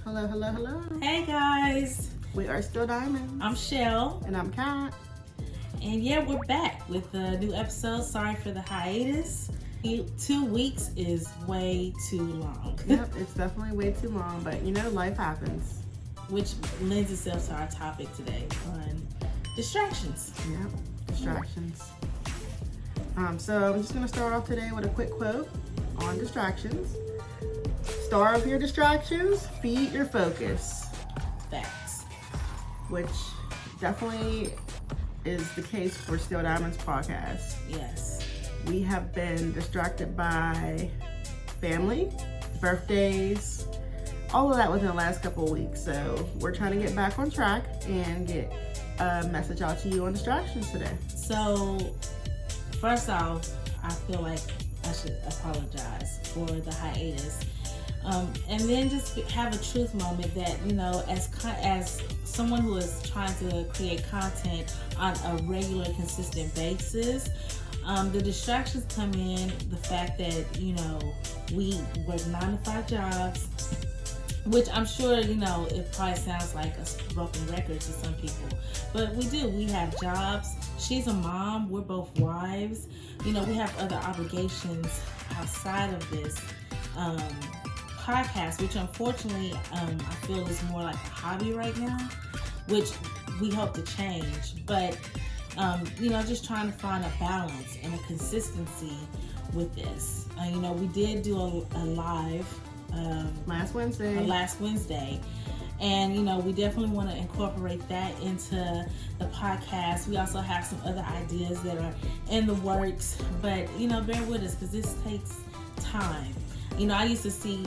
Hello, hello, hello. Hey guys, We are still Diamond. I'm Shell, And I'm Kat. and yeah, we're back with a new episode. Sorry for the hiatus. 2 weeks is way too long. Yep, it's definitely way too long, but you know, life happens. Which lends itself to our topic today on distractions. Yep, distractions. So I'm just gonna start off today with a quick quote on distractions. Starve your distractions, feed your focus. Facts. Which definitely is the case for Still Diamonds podcast. Yes. We have been distracted by family, birthdays, all of that within the last couple of weeks. So we're trying to get back on track and get a message out to you on distractions today. So, first off, I feel like I should apologize for the hiatus. And then just have a truth moment that, you know, as someone who is trying to create content on a regular, consistent basis, the distractions come in the fact that, you know, we work 9-to-5 jobs, which I'm sure, you know, it probably sounds like a broken record to some people, but we do. We have jobs. She's a mom. We're both wives. You know, we have other obligations outside of this podcast, which unfortunately I feel is more like a hobby right now, which we hope to change. But you know, just trying to find a balance and a consistency with this. You know, we did do a live Last Wednesday. And, you know, we definitely want to incorporate that into the podcast. We also have some other ideas that are in the works, but, you know, bear with us because this takes time. You know, I used to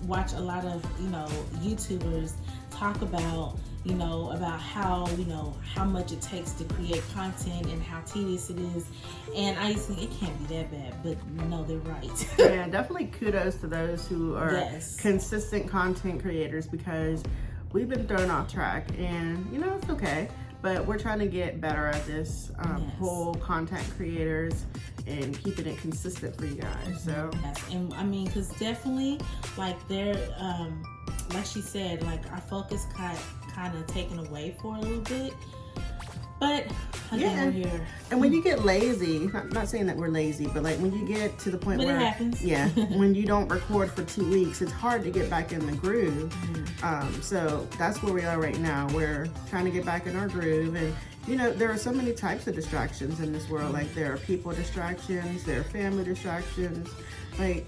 watch a lot of, you know, YouTubers talk about, you know, about how, you know, how much it takes to create content and how tedious it is. And I used to think it can't be that bad, but no, they're right. Yeah, definitely kudos to those who are Yes. consistent content creators because we've been thrown off track and, you know, it's okay. But we're trying to get better at this whole content creators and keeping it consistent for you guys. So, yes. And I mean, because definitely, like, like she said, like, our focus kind of taken away for a little bit. But again, we're here. And when you get lazy, not saying that we're lazy, but like when you get to the point But where it happens. Yeah, when you don't record for 2 weeks, it's hard to get back in the groove. So that's where we are right now. We're trying to get back in our groove, and you know there are so many types of distractions in this world. Like there are people distractions, there are family distractions, like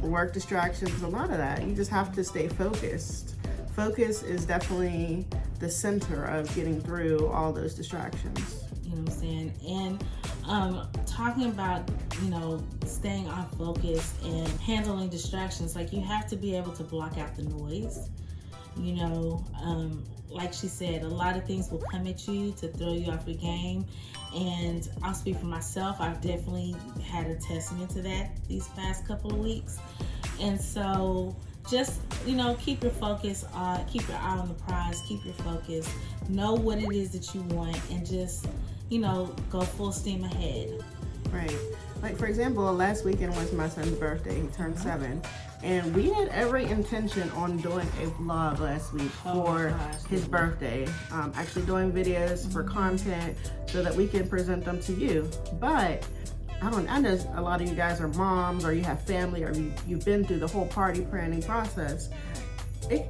work distractions. A lot of that. You just have to stay focused. Focus is definitely the center of getting through all those distractions. You know what I'm saying? And talking about, you know, staying on focus and handling distractions, like you have to be able to block out the noise. You know, like she said, a lot of things will come at you to throw you off your game. And I'll speak for myself. I've definitely had a testament to that these past couple of weeks. And so just, you know, keep your focus on, keep your eye on the prize, keep your focus, know what it is that you want, and just, you know, go full steam ahead. Right. Like, for example, last weekend was my son's birthday. He turned 7. And we had every intention on doing a vlog last week for his birthday. Actually doing videos for content so that we can present them to you. But I know a lot of you guys are moms or you have family or you've been through the whole party planning process. You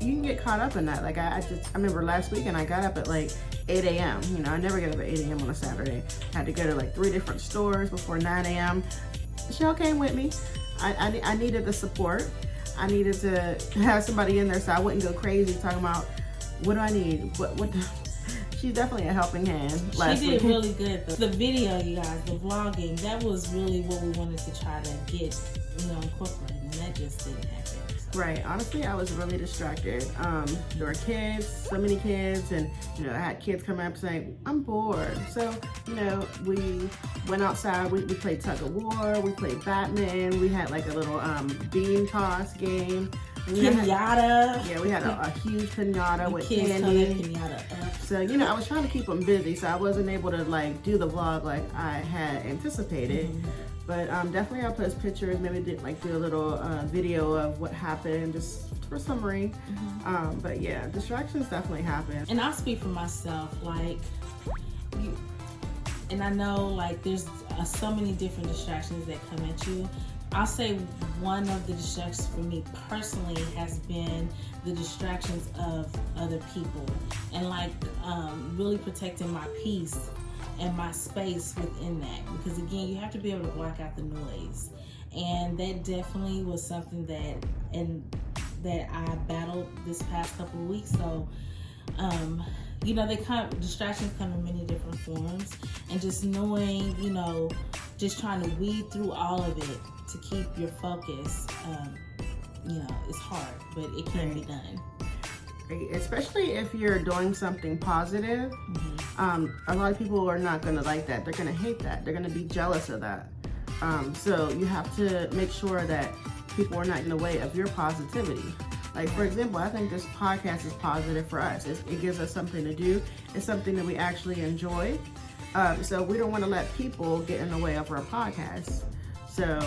can get caught up in that. Like I remember last weekend I got up at like 8 a.m. You know, I never get up at 8 a.m. on a Saturday. I had to go to like 3 different stores before 9 a.m. Michelle came with me. I needed the support. I needed to have somebody in there so I wouldn't go crazy talking about what do I need? What She's definitely a helping hand last She week. did really good. The video, you guys, the vlogging, that was really what we wanted to try to get, you know, incorporated, and that just didn't happen. So. Right. Honestly, I was really distracted. There were kids, so many kids, and you know, I had kids coming up saying, "I'm bored." So, you know, we went outside. We played tug of war. We played Batman. We had like a little bean toss game. Pinata. We had a huge pinata with kids candy. Pinata up. So, you know, I was trying to keep them busy, so I wasn't able to like do the vlog like I had anticipated. But definitely I'll post pictures, maybe do a little video of what happened, just for summary. But yeah, distractions definitely happen. And I'll speak for myself, like, and I know like there's so many different distractions that come at you. I'll say one of the distractions for me personally has been the distractions of other people, and like really protecting my peace and my space within that, because again, you have to be able to block out the noise, and that definitely was something that I battled this past couple of weeks. So distractions come in many different forms, and just knowing, just trying to weed through all of it to keep your focus, it's hard, but it can be done. Especially if you're doing something positive. A lot of people are not going to like that. They're going to hate that. They're going to be jealous of that. So you have to make sure that people are not in the way of your positivity. Like, for example, I think this podcast is positive for us. It gives us something to do. It's something that we actually enjoy. So we don't want to let people get in the way of our podcast. So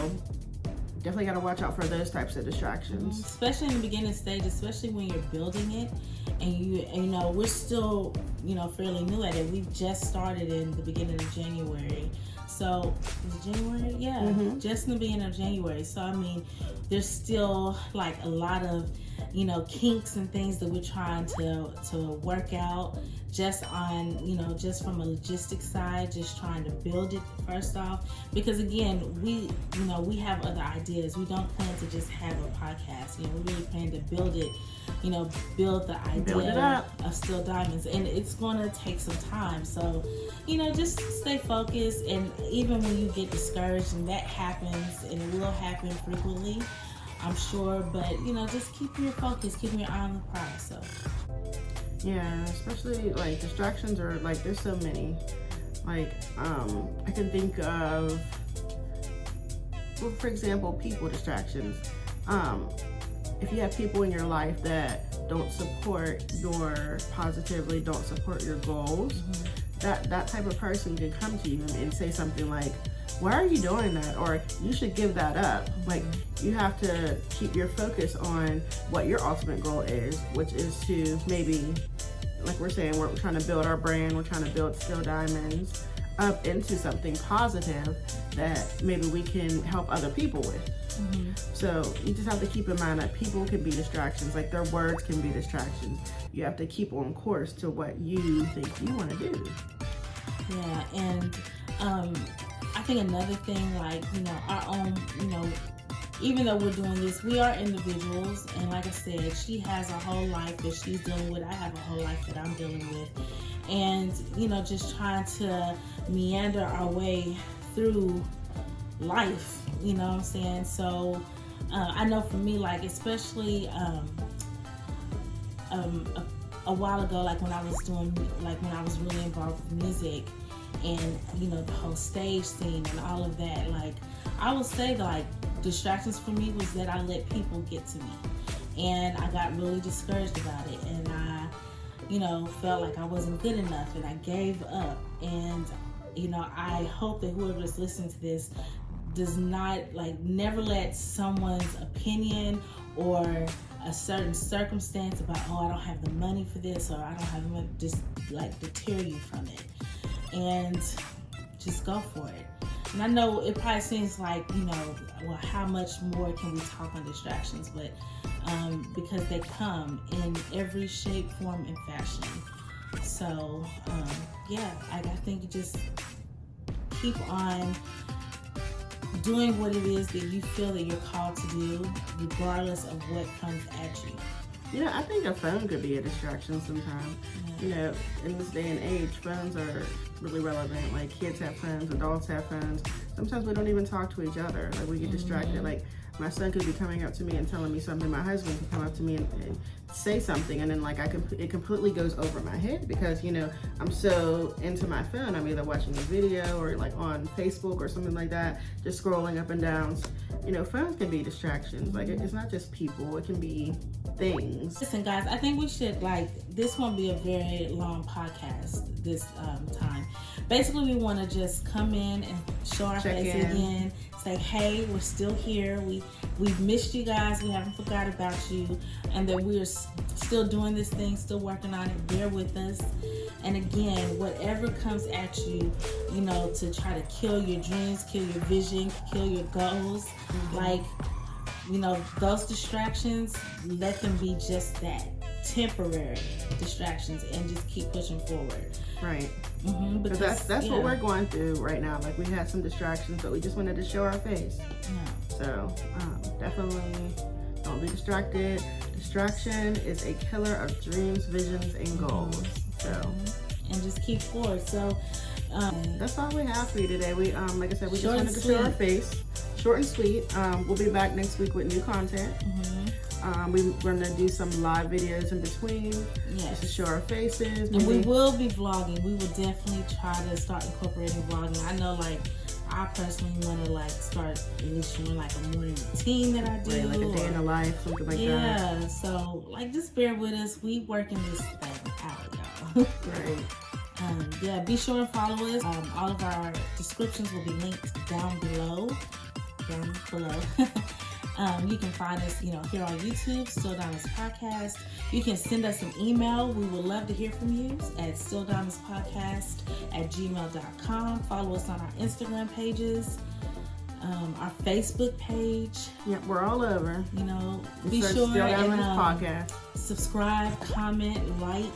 definitely got to watch out for those types of distractions. Especially in the beginning stage, especially when you're building it, and we're still, fairly new at it. We've just started in the beginning of January. So, is it January? Yeah, just in the beginning of January. So, I mean, there's still like a lot of, kinks and things that we're trying to work out, just on, just from a logistics side, just trying to build it first off. Because again, we have other ideas. We don't plan to just have a podcast. We really plan to build it, build the idea of Still Diamonds. And it's going to take some time. So, just stay focused. And even when you get discouraged, and that happens, and it will happen frequently, I'm sure, but just keeping your focus, keeping your eye on the prize. So yeah, especially like distractions are like, there's so many. Like I can think of, well, for example, people distractions. If you have people in your life that don't support your positively, don't support your goals, that type of person can come to you and say something like, why are you doing that? Or you should give that up. Like, you have to keep your focus on what your ultimate goal is, which is to maybe, like we're saying, we're trying to build our brand, we're trying to build Still Diamonds up into something positive that maybe we can help other people with. So you just have to keep in mind that people can be distractions, like their words can be distractions. You have to keep on course to what you think you want to do. Yeah, and I think another thing, like, our own, even though we're doing this, we are individuals, and like I said, she has a whole life that she's dealing with. I have a whole life that I'm dealing with, and just trying to meander our way through life, what I'm saying? So I know for me, like, especially a while ago, like when I was really involved with music, and the whole stage scene and all of that, like, I would say like distractions for me was that I let people get to me, and I got really discouraged about it, and I felt like I wasn't good enough, and I gave up. And I hope that whoever is listening to this does not, never let someone's opinion or a certain circumstance about, I don't have the money for this, or I don't have the money, just deter you from it. And just go for it. And I know it probably seems like, well, how much more can we talk on distractions? But because they come in every shape, form, and fashion. So, I think you just keep on doing what it is that you feel that you're called to do, regardless of what comes at you. I think a phone could be a distraction sometimes. In this day and age, phones are really relevant. Like, kids have phones, adults have phones. Sometimes we don't even talk to each other. Like, we get distracted. Like, my son could be coming up to me and telling me something. My husband could come up to me and say something, and then it completely goes over my head because I'm so into my phone. I'm either watching a video or like on Facebook or something like that, just scrolling up and down. Phones can be distractions. Like, it's not just people; it can be things. Listen, guys, I think we should, this won't be a very long podcast this time. Basically, we want to just come in and show our face again, say, hey, we're still here. We've missed you guys. We haven't forgot about you, and that we are still doing this thing, still working on it. Bear with us. And again, whatever comes at you, you know, to try to kill your dreams, kill your vision, kill your goals, like, you know, those distractions, let them be just that, temporary distractions, and just keep pushing forward. Right. Because that's what we're going through right now. Like, we had some distractions, but we just wanted to show our face. Yeah. So definitely don't be distracted. Distraction is a killer of dreams, visions, and goals. So and just keep forward. So that's all we have for you today. We like I said, we just Short and wanted to show our sweet. face. Short and sweet. We'll be back next week with new content. We're gonna do some live videos in between, just to show our faces. And we maybe- will be vlogging. We will definitely try to start incorporating vlogging. I know, like, I personally want to like start at least showing like a morning routine that I do, Right, like a day in the life, something like that. yeah. So like, just bear with us. We working this thing out, y'all. Right. Yeah, be sure and follow us. All of our descriptions will be linked down below. You can find us, you know, here on YouTube, Still Diamonds Podcast. You can send us an email. We would love to hear from you at stilldiamondspodcast@gmail.com. Follow us on our Instagram pages, our Facebook page. Yep, we're all over. You know, Just be search sure Still and Diamonds Podcast. subscribe, comment, like,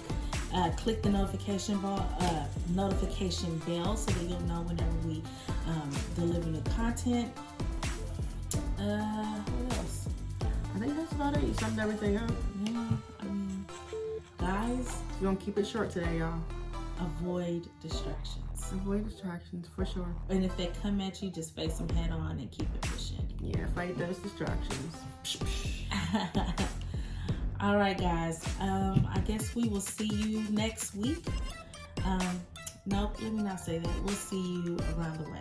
click the notification bell so that you'll know whenever we deliver new content. What else? I think that's about it. You summed everything up. Yeah, I mean, guys, We're gonna keep it short today, y'all. avoid distractions. Avoid distractions for sure. And if they come at you, just face them head on and keep it pushing. Yeah, fight those distractions. All right, guys. I guess we will see you next week. Nope, let me not say that. We'll see you around the way.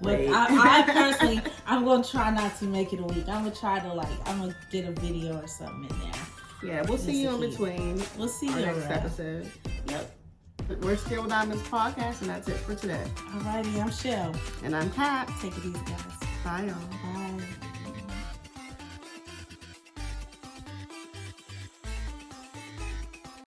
But Wait. I personally, I'm gonna try not to make it a week. I'm gonna try to I'm gonna get a video or something in there. Yeah, we'll see you in between We'll see our you next around. episode. Yep. We're Still Diamonds Podcast, and that's it for today. Alrighty, I'm Shell. And I'm Kat. Take it easy, guys. Bye, y'all. Bye.